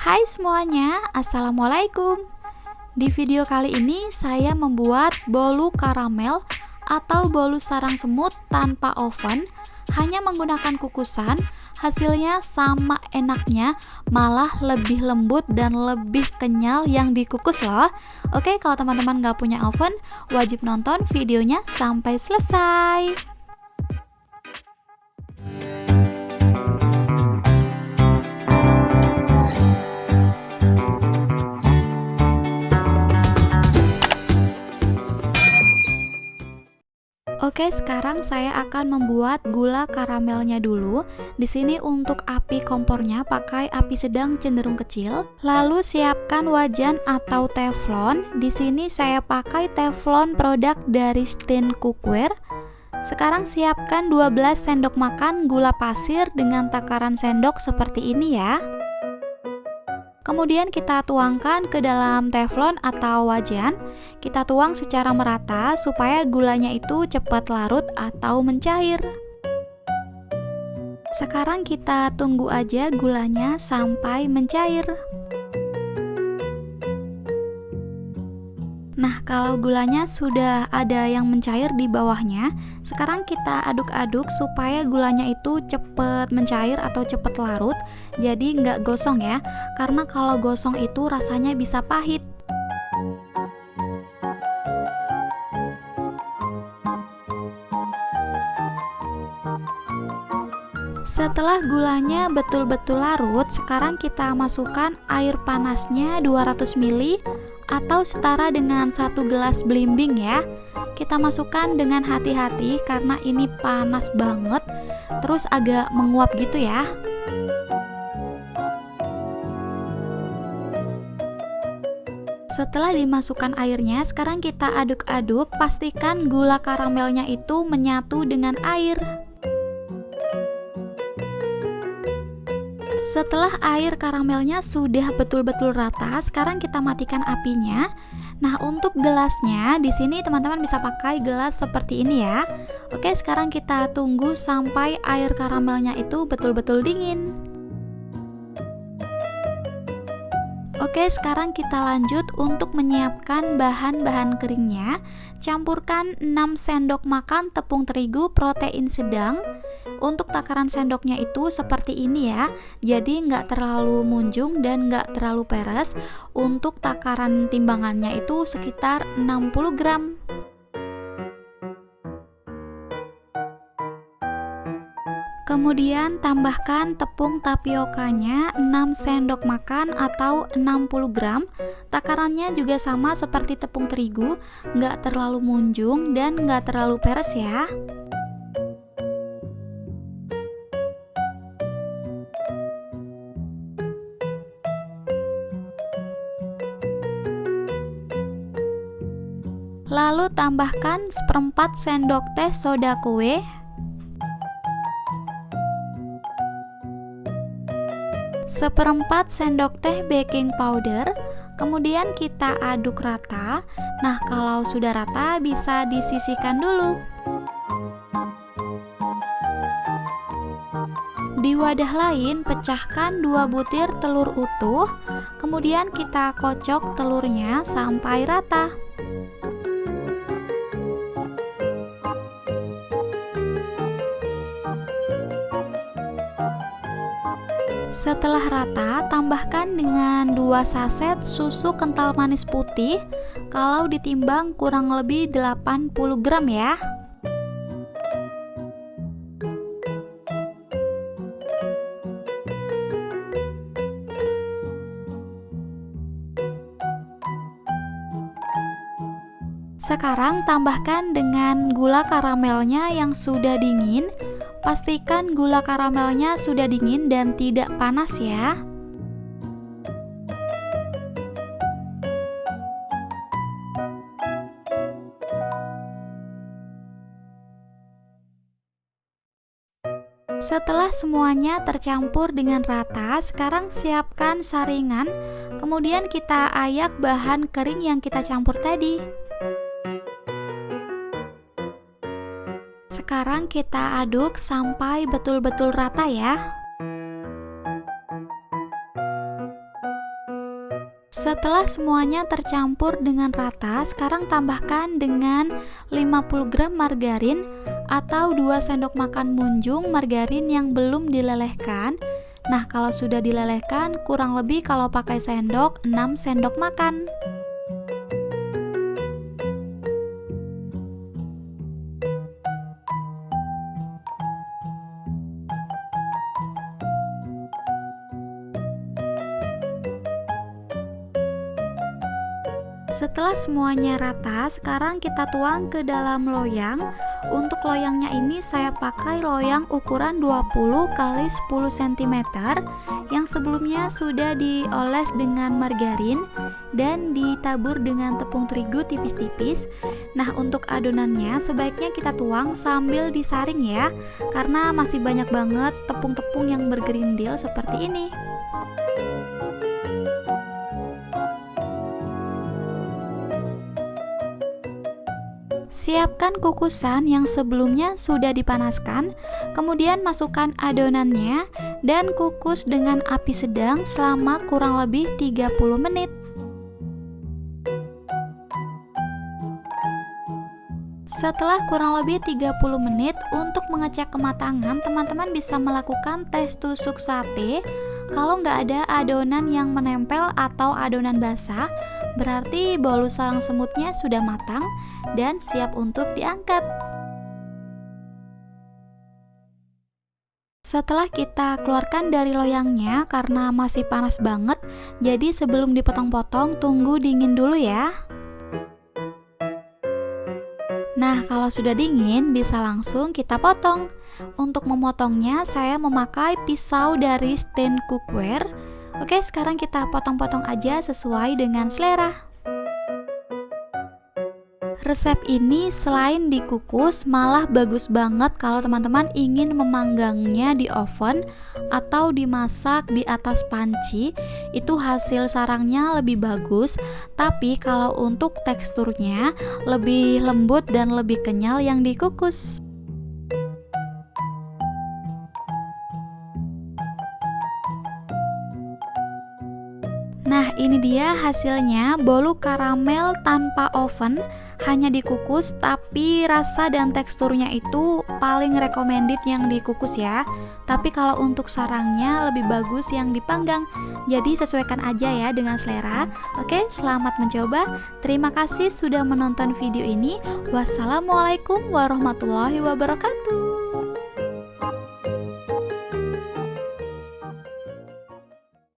Hai semuanya, Assalamualaikum. Di video kali ini saya membuat bolu karamel atau bolu sarang semut tanpa oven, hanya menggunakan kukusan. Hasilnya sama enaknya, malah lebih lembut dan lebih kenyal yang dikukus loh. Oke, kalau teman-teman gak punya oven, wajib nonton videonya sampai selesai. Oke, sekarang saya akan membuat gula karamelnya dulu. Di sini untuk api kompornya pakai api sedang cenderung kecil. Lalu siapkan wajan atau teflon. Di sini saya pakai teflon produk dari Steen Cookware. Sekarang siapkan 12 sendok makan gula pasir dengan takaran sendok seperti ini ya. Kemudian kita tuangkan ke dalam teflon atau wajan. Kita tuang secara merata supaya gulanya itu cepat larut atau mencair. Sekarang kita tunggu aja gulanya sampai mencair. Nah, kalau gulanya sudah ada yang mencair di bawahnya, sekarang kita aduk-aduk supaya gulanya itu cepat mencair atau cepat larut. Jadi nggak gosong ya, karena kalau gosong itu rasanya bisa pahit. Setelah gulanya betul-betul larut, sekarang kita masukkan air panasnya 200 ml atau setara dengan 1 gelas belimbing ya. Kita masukkan dengan hati-hati karena ini panas banget, terus agak menguap gitu ya. Setelah dimasukkan airnya, sekarang kita aduk-aduk, pastikan gula karamelnya itu menyatu dengan air. Setelah air karamelnya sudah betul-betul rata, sekarang kita matikan apinya. Nah, untuk gelasnya di sini teman-teman bisa pakai gelas seperti ini ya. Oke, sekarang kita tunggu sampai air karamelnya itu betul-betul dingin. Oke, sekarang kita lanjut untuk menyiapkan bahan-bahan keringnya. Campurkan 6 sendok makan tepung terigu protein sedang. Untuk takaran sendoknya itu seperti ini ya, jadi nggak terlalu munjung dan nggak terlalu peres. Untuk takaran timbangannya itu sekitar 60 gram. Kemudian tambahkan tepung tapiokanya 6 sendok makan atau 60 gram. Takarannya juga sama seperti tepung terigu, nggak terlalu munjung dan nggak terlalu peres ya. Lalu tambahkan seperempat sendok teh soda kue, seperempat sendok teh baking powder, kemudian kita aduk rata. Nah, kalau sudah rata bisa disisihkan dulu. Di wadah lain pecahkan 2 butir telur utuh, kemudian kita kocok telurnya sampai rata. Setelah rata, tambahkan dengan 2 saset susu kental manis putih. Kalau ditimbang kurang lebih 80 gram ya. Sekarang tambahkan dengan gula karamelnya yang sudah dingin. Pastikan gula karamelnya sudah dingin dan tidak panas ya. Setelah semuanya tercampur dengan rata, sekarang siapkan saringan. Kemudian kita ayak bahan kering yang kita campur tadi. Sekarang kita aduk sampai betul-betul rata ya. Setelah semuanya tercampur dengan rata, sekarang tambahkan dengan 50 gram margarin atau 2 sendok makan munjung margarin yang belum dilelehkan. Nah, kalau sudah dilelehkan, kurang lebih kalau pakai sendok, 6 sendok makan. Setelah semuanya rata, sekarang kita tuang ke dalam loyang. Untuk loyangnya ini saya pakai loyang ukuran 20 x 10 cm yang sebelumnya sudah dioles dengan margarin dan ditabur dengan tepung terigu tipis-tipis. Nah, untuk adonannya sebaiknya kita tuang sambil disaring ya, karena masih banyak banget tepung-tepung yang bergerindil seperti ini. Siapkan kukusan yang sebelumnya sudah dipanaskan, kemudian masukkan adonannya dan kukus dengan api sedang selama kurang lebih 30 menit. Setelah kurang lebih 30 menit, untuk mengecek kematangan, teman-teman bisa melakukan tes tusuk sate. Kalau nggak ada adonan yang menempel atau adonan basah, berarti bolu sarang semutnya sudah matang dan siap untuk diangkat. Setelah kita keluarkan dari loyangnya, karena masih panas banget, jadi sebelum dipotong-potong, tunggu dingin dulu ya. Nah, kalau sudah dingin, bisa langsung kita potong. Untuk memotongnya, saya memakai pisau dari stand cookware. Oke, sekarang kita potong-potong aja sesuai dengan selera. Resep ini selain dikukus, malah bagus banget kalau teman-teman ingin memanggangnya di oven atau dimasak di atas panci. Itu hasil sarangnya lebih bagus, tapi kalau untuk teksturnya lebih lembut dan lebih kenyal yang dikukus. Nah, ini dia hasilnya, bolu karamel tanpa oven, hanya dikukus, tapi rasa dan teksturnya itu paling recommended yang dikukus ya. Tapi kalau untuk sarangnya lebih bagus yang dipanggang. Jadi sesuaikan aja ya dengan selera. Oke, selamat mencoba. Terima kasih sudah menonton video ini. Wassalamualaikum warahmatullahi wabarakatuh.